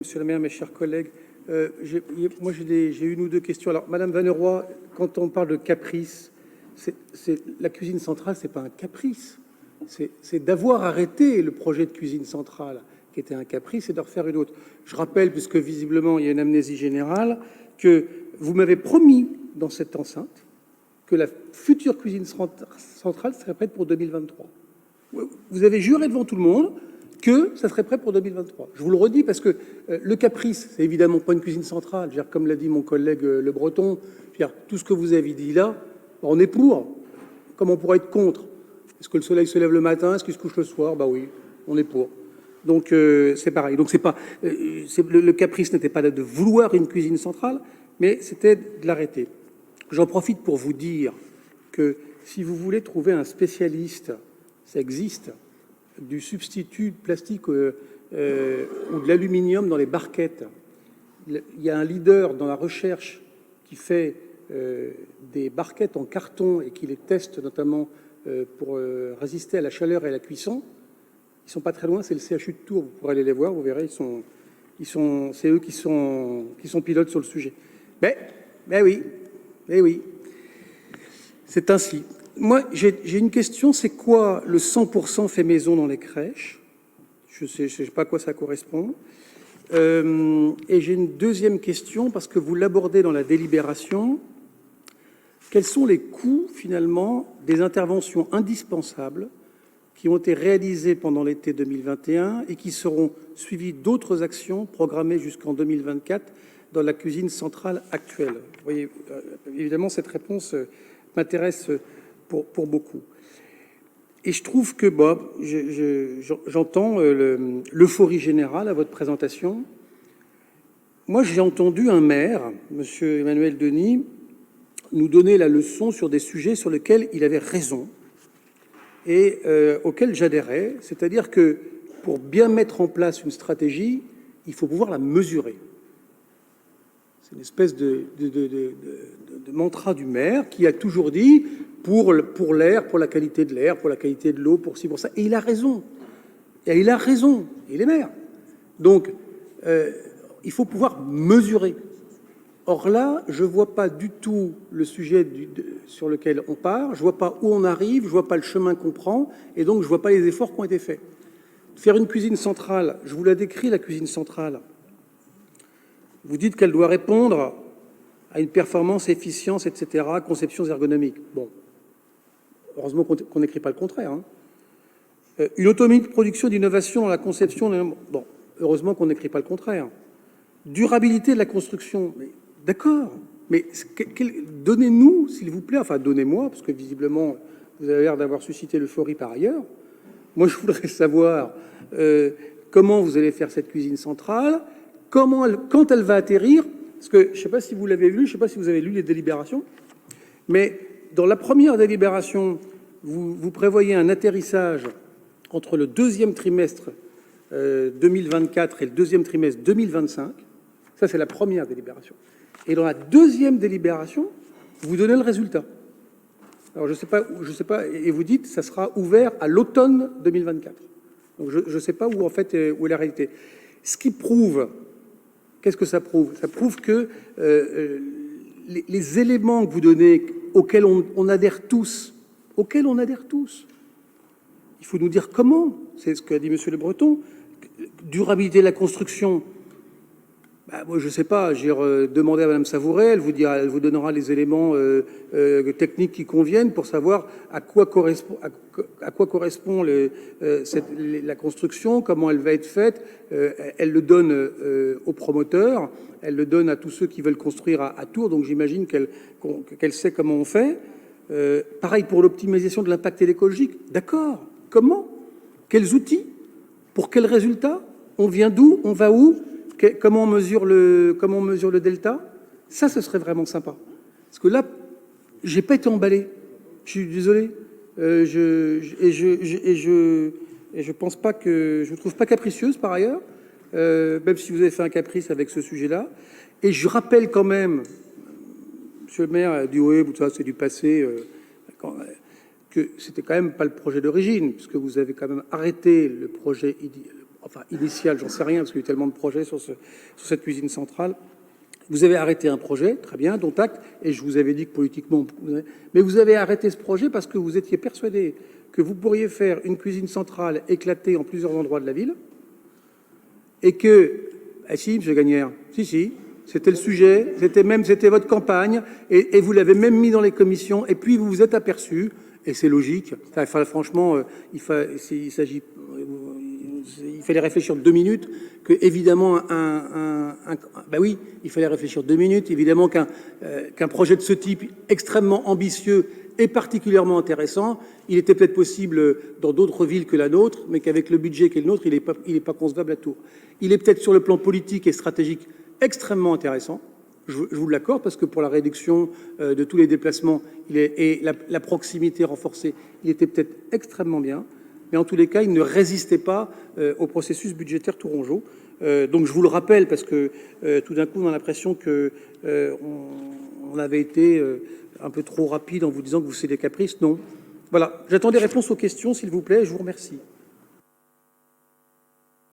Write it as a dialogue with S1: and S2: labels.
S1: Monsieur le maire, mes chers collègues, moi j'ai une ou deux questions. Alors, Madame Vaneroy, quand on parle de caprice, la cuisine centrale, c'est pas un caprice. C'est d'avoir arrêté le projet de cuisine centrale, qui était un caprice, et de refaire une autre. Je rappelle, puisque visiblement il y a une amnésie générale, que vous m'avez promis dans cette enceinte que la future cuisine centrale serait prête pour 2023. Vous avez juré devant tout le monde que ça serait prêt pour 2023. Je vous le redis parce que le caprice, c'est évidemment pas une cuisine centrale. Je veux dire, comme l'a dit mon collègue Le Breton, je veux dire, tout ce que vous avez dit là, on est pour. Comment on pourrait être contre? Est-ce que le soleil se lève le matin? Est-ce qu'il se couche le soir? Bah oui, on est pour. Donc c'est pareil. Donc c'est pas le caprice n'était pas de vouloir une cuisine centrale, mais c'était de l'arrêter. J'en profite pour vous dire que si vous voulez trouver un spécialiste, ça existe, du substitut de plastique ou de l'aluminium dans les barquettes. Il y a un leader dans la recherche qui fait des barquettes en carton et qui les teste notamment pour résister à la chaleur et à la cuisson. Ils ne sont pas très loin, c'est le CHU de Tours, vous pourrez aller les voir, vous verrez, c'est eux qui sont pilotes sur le sujet. Mais oui, c'est ainsi. Moi, j'ai une question, c'est quoi le 100% fait maison dans les crèches? Je ne sais pas à quoi ça correspond. Et j'ai une deuxième question, parce que vous l'abordez dans la délibération. Quels sont les coûts, finalement, des interventions indispensables qui ont été réalisées pendant l'été 2021 et qui seront suivies d'autres actions programmées jusqu'en 2024 dans la cuisine centrale actuelle? Vous voyez, évidemment, cette réponse m'intéresse pour beaucoup. Et je trouve que j'entends l'euphorie générale à votre présentation. Moi, j'ai entendu un maire, Monsieur Emmanuel Denis, nous donner la leçon sur des sujets sur lesquels il avait raison et auxquels j'adhérais, c'est-à-dire que pour bien mettre en place une stratégie, il faut pouvoir la mesurer. C'est une espèce de mantra du maire qui a toujours dit pour l'air, pour la qualité de l'air, pour la qualité de l'eau, pour ci, pour ça. Et il a raison. Et il a raison. Il est maire. Donc, il faut pouvoir mesurer. Or là, je ne vois pas du tout le sujet sur lequel on part. Je ne vois pas où on arrive. Je ne vois pas le chemin qu'on prend. Et donc, je ne vois pas les efforts qui ont été faits. Faire une cuisine centrale, je vous la décris, la cuisine centrale. Vous dites qu'elle doit répondre à une performance, efficience, etc., conception ergonomique. Bon, heureusement qu'on n'écrit pas le contraire. Hein. Une autonomie de production et d'innovation dans la conception. Bon, heureusement qu'on n'écrit pas le contraire. Durabilité de la construction. D'accord, mais donnez-nous, s'il vous plaît, enfin donnez-moi, parce que visiblement, vous avez l'air d'avoir suscité l'euphorie par ailleurs. Moi, je voudrais savoir comment vous allez faire cette cuisine centrale, quand elle va atterrir, parce que je ne sais pas si vous l'avez lu, je ne sais pas si vous avez lu les délibérations, mais dans la première délibération, vous prévoyez un atterrissage entre le deuxième trimestre 2024 et le deuxième trimestre 2025. Ça, c'est la première délibération. Et dans la deuxième délibération, vous donnez le résultat. Alors, je sais pas, et vous dites, ça sera ouvert à l'automne 2024. Donc, je ne sais pas où, en fait, où est la réalité. Ce qui prouve, qu'est-ce que ça prouve? Ça prouve que les éléments que vous donnez, auxquels on adhère tous, il faut nous dire comment. C'est ce qu'a dit Monsieur Le Breton. Durabilité de la construction. Moi, je ne sais pas, j'ai demandé à Madame Savouret, elle vous donnera les éléments techniques qui conviennent pour savoir à quoi correspond la construction, comment elle va être faite. Elle le donne aux promoteurs, elle le donne à tous ceux qui veulent construire à Tours, donc j'imagine qu'elle sait comment on fait. Pareil pour l'optimisation de l'impact écologique. D'accord. Comment? Quels outils? Pour quels résultats? On vient d'où? On va où? Comment on mesure le delta? Ça, ce serait vraiment sympa. Parce que là, j'ai pas été emballé. Je suis désolé. Je pense pas que... Je vous trouve pas capricieuse, par ailleurs, même si vous avez fait un caprice avec ce sujet-là. Et je rappelle quand même, monsieur le maire a dit, oui, ça, c'est du passé, que c'était quand même pas le projet d'origine, puisque vous avez quand même arrêté le projet enfin initial, j'en sais rien, parce qu'il y a eu tellement de projets sur cette cuisine centrale. Vous avez arrêté un projet, très bien, dont acte, et je vous avais dit que politiquement... Mais vous avez arrêté ce projet parce que vous étiez persuadé que vous pourriez faire une cuisine centrale éclatée en plusieurs endroits de la ville, et que... Ah si, M. Gagnère, si, c'était le sujet, c'était votre campagne, et vous l'avez même mis dans les commissions, et puis vous vous êtes aperçu, et c'est logique, enfin, franchement, il fallait réfléchir 2 minutes, que évidemment ben oui, il fallait réfléchir 2 minutes, évidemment qu'un projet de ce type extrêmement ambitieux et particulièrement intéressant, il était peut-être possible dans d'autres villes que la nôtre, mais qu'avec le budget qui est le nôtre, il n'est pas concevable à Tours. Il est peut-être sur le plan politique et stratégique extrêmement intéressant, je vous l'accorde, parce que pour la réduction de tous les déplacements et la proximité renforcée, il était peut-être extrêmement bien. Mais en tous les cas, il ne résistait pas au processus budgétaire tourangeau. Donc je vous le rappelle, parce que tout d'un coup, on a l'impression qu'on avait été un peu trop rapide en vous disant que vous c'est des caprices. Non. Voilà, j'attends des réponses aux questions, s'il vous plaît, et je vous remercie.